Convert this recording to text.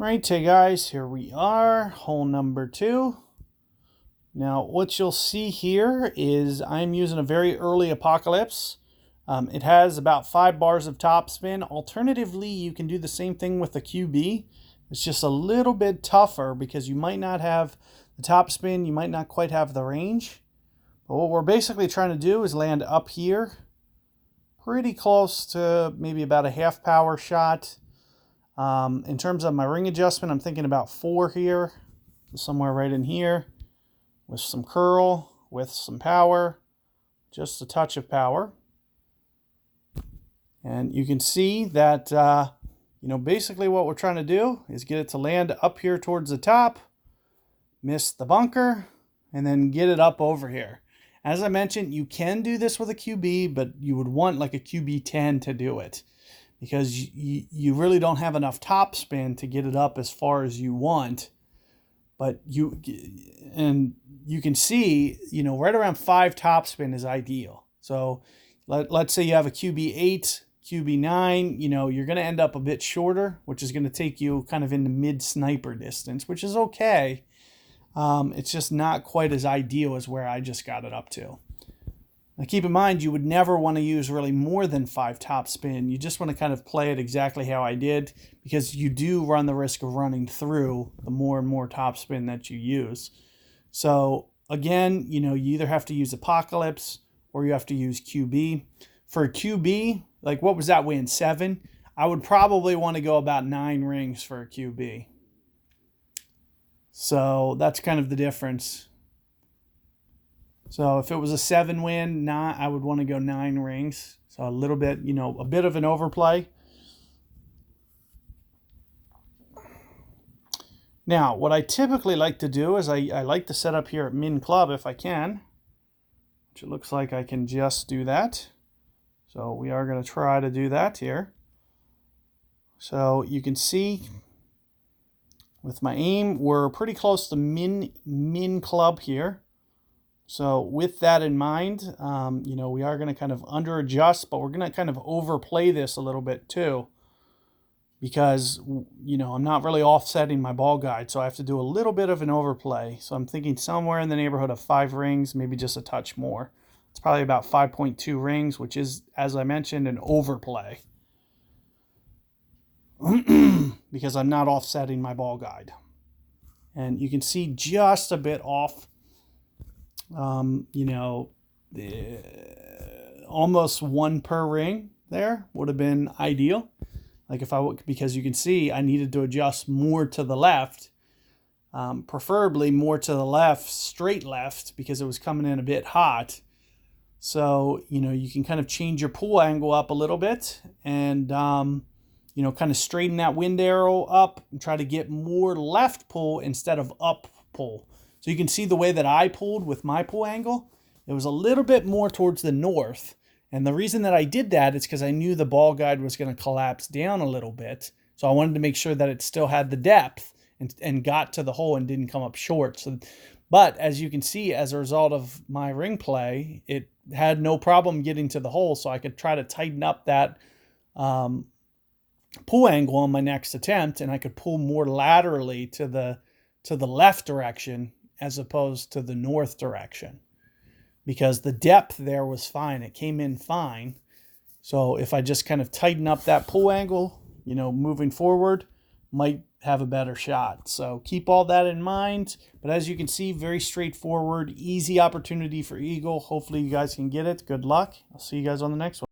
Right, hey guys, here we are, hole number 2. Now, what you'll see here is I'm using a very early Apocalypse. It has about 5 bars of topspin. Alternatively, you can do the same thing with the QB. It's just a little bit tougher because you might not have the topspin, you might not quite have the range. But what we're basically trying to do is land up here, pretty close to maybe about a half power shot. In terms of my ring adjustment, I'm thinking about 4 here, somewhere right in here, with some curl, with some power, just a touch of power. And you can see that, basically what we're trying to do is get it to land up here towards the top, miss the bunker, and then get it up over here. As I mentioned, you can do this with a QB, but you would want like a QB10 to do it, because you really don't have enough topspin to get it up as far as you want. But you can see, right around 5 topspin is ideal. So let's say you have a QB8, QB9, you're going to end up a bit shorter, which is going to take you kind of into mid-sniper distance, which is okay. It's just not quite as ideal as where I just got it up to. Now keep in mind, you would never want to use really more than 5 topspin. You just want to kind of play it exactly how I did, because you do run the risk of running through the more and more topspin that you use. So again, you either have to use Apocalypse or you have to use QB. For a QB, like what was that win? 7? I would probably want to go about 9 rings for a QB. So that's kind of the difference. So if it was a 7 win, I would want to go 9 rings. So a little bit, a bit of an overplay. Now, what I typically like to do is I like to set up here at min club if I can, which it looks like I can just do that. So we are going to try to do that here. So you can see with my aim, we're pretty close to min club here. So with that in mind, we are going to kind of under adjust, but we're going to kind of overplay this a little bit too, because, I'm not really offsetting my ball guide. So I have to do a little bit of an overplay. So I'm thinking somewhere in the neighborhood of 5 rings, maybe just a touch more. It's probably about 5.2 rings, which is, as I mentioned, an overplay. Because I'm not offsetting my ball guide. And you can see just a bit off. Almost 1 per ring there would have been ideal. Like because you can see I needed to adjust more to the left, preferably more to the left, straight left, because it was coming in a bit hot. So, you can kind of change your pull angle up a little bit and, kind of straighten that wind arrow up and try to get more left pull instead of up pull. So you can see the way that I pulled with my pull angle, it was a little bit more towards the north. And the reason that I did that is because I knew the ball guide was going to collapse down a little bit. So I wanted to make sure that it still had the depth and got to the hole and didn't come up short. But as you can see, as a result of my ring play, it had no problem getting to the hole. So I could try to tighten up that pull angle on my next attempt, and I could pull more laterally to the left direction as opposed to the north direction, because the depth there was fine. It came in fine. So if I just kind of tighten up that pull angle, moving forward, might have a better shot. So keep all that in mind. But as you can see, very straightforward, easy opportunity for eagle. Hopefully you guys can get it. Good luck. I'll see you guys on the next one.